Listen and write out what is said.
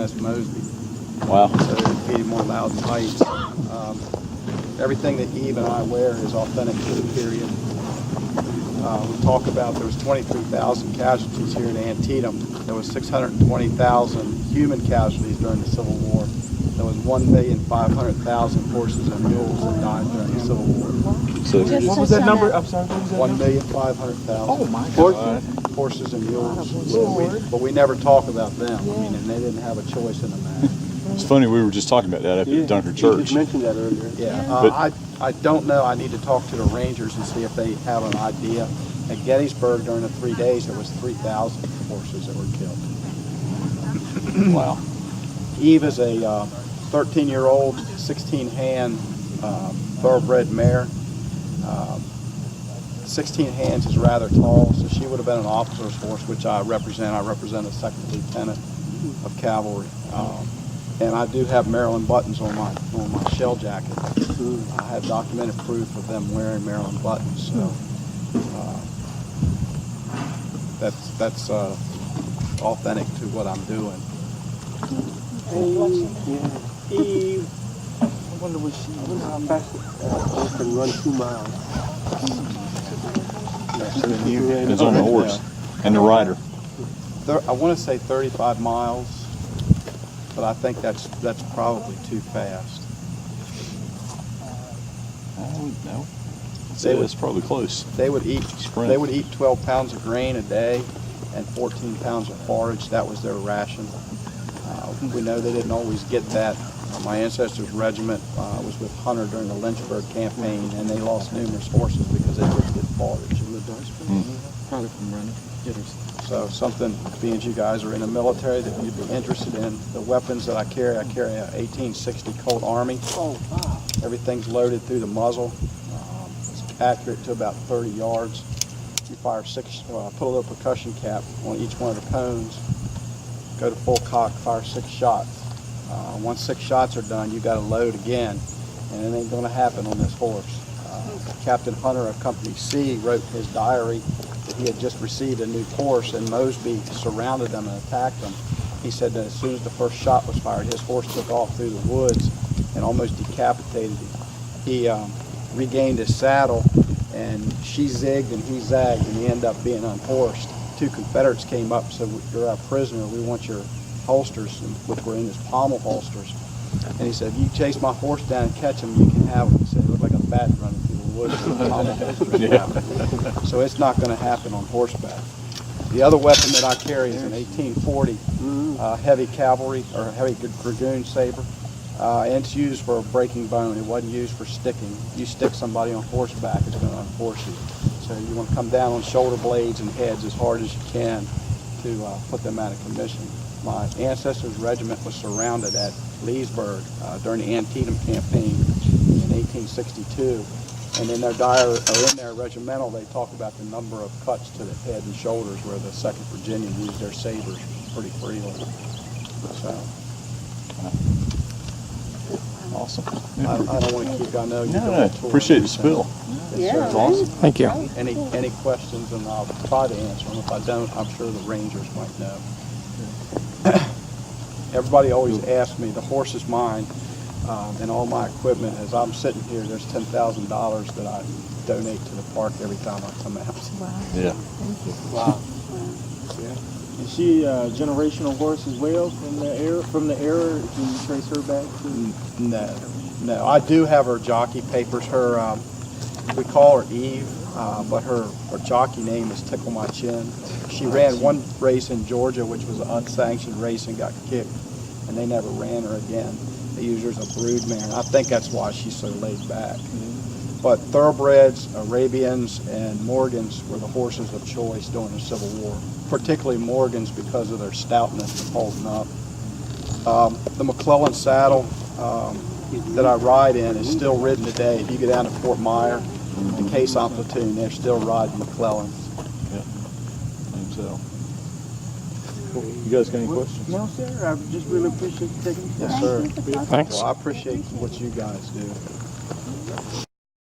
S. Mosby. Wow. So they defeated him on Loudon Heights. Everything that Eve and I wear is authentic to the period. We talk about there was 23,000 casualties here in Antietam. There was 620,000 human casualties during the Civil War. There was 1,500,000 horses and mules that died during the Civil War. So What was that number? I'm sorry, what was that number? 1,500,000. Oh my God. Horses and mules. But we never talk about them. I mean, and they didn't have a choice in the matter. it's funny, we were just talking about that at Dunker Church. You just mentioned that earlier. Yeah, I don't know. I need to talk to the Rangers and see if they have an idea. At Gettysburg, during the 3 days, there was 3,000 horses that were killed. Wow. Eve is a 13-year-old, 16-hand thoroughbred mare. 16 hands is rather tall, so she would have been an officer's horse, which I represent. I represent a second lieutenant of cavalry. And I do have Maryland buttons on my shell jacket. I have documented proof of them wearing Maryland buttons. So that's authentic to what I'm doing. Eve, I wonder how fast it can run 2 miles. It's on the horse and the rider. I want to say 35 miles, but I think that's probably too fast. No. It's probably close. They would eat Sprint. They would eat 12 pounds of grain a day and 14 pounds of forage. That was their ration. We know they didn't always get that. My ancestors' regiment was with Hunter during the Lynchburg campaign, and they lost numerous horses because they didn't get forage. Probably from running. So something, being you guys are in the military, that you'd be interested in. The weapons that I carry a 1860 Colt Army. Oh, wow. Everything's loaded through the muzzle. It's accurate to about 30 yards. You fire put a little percussion cap on each one of the cones. Go to full cock, fire 6 shots. Once 6 shots are done, you got to load again, and it ain't going to happen on this horse. Captain Hunter of Company C wrote in his diary that he had just received a new horse, and Mosby surrounded them and attacked them. He said that as soon as the first shot was fired, his horse took off through the woods and almost decapitated him. He regained his saddle, and she zigged and he zagged, and he ended up being unhorsed. 2 Confederates came up and said, "You're our prisoner. We want your holsters," which were in his pommel holsters. And he said, "If you chase my horse down and catch him, you can have him." He said, "It looked like a bat running through the woods." With the pommel holsters. So it's not going to happen on horseback. The other weapon that I carry is an 1840 heavy cavalry or heavy dragoon saber. And it's used for breaking bone. It wasn't used for sticking. You stick somebody on horseback, it's going to unhorse you. So you want to come down on shoulder blades and heads as hard as you can to put them out of commission. My ancestors' regiment was surrounded at Leesburg during the Antietam campaign in 1862. And in their regimental, they talk about the number of cuts to the head and shoulders where the 2nd Virginia used their sabers pretty freely. So. Awesome. I don't want to keep. I know you appreciate the spill. Yes, sir. It's awesome. Thank you. Any questions, and I'll try to answer them. If I don't, I'm sure the Rangers might know. Everybody always asks me, the horse is mine, and all my equipment. As I'm sitting here, there's $10,000 that I donate to the park every time I come out. Wow. Yeah. Thank you. Wow. Yeah. Is she a generational horse as well from the era? Can you trace her back to? No. I do have her jockey papers. Her, we call her Eve, but her jockey name is Tickle My Chin. She ran one race in Georgia, which was an unsanctioned race, and got kicked, and they never ran her again. They used her as a brood mare, and I think that's why she's so laid back. But thoroughbreds, Arabians, and Morgans were the horses of choice during the Civil War, particularly Morgans because of their stoutness and holding up. The McClellan saddle that I ride in is still ridden today. If you go down to Fort Myer, the Caisson platoon, they're still riding McClellans. Yeah. So. You guys got any questions? No, sir. I just really appreciate you taking the time. Yes, sir. Thanks. Well, I appreciate what you guys do.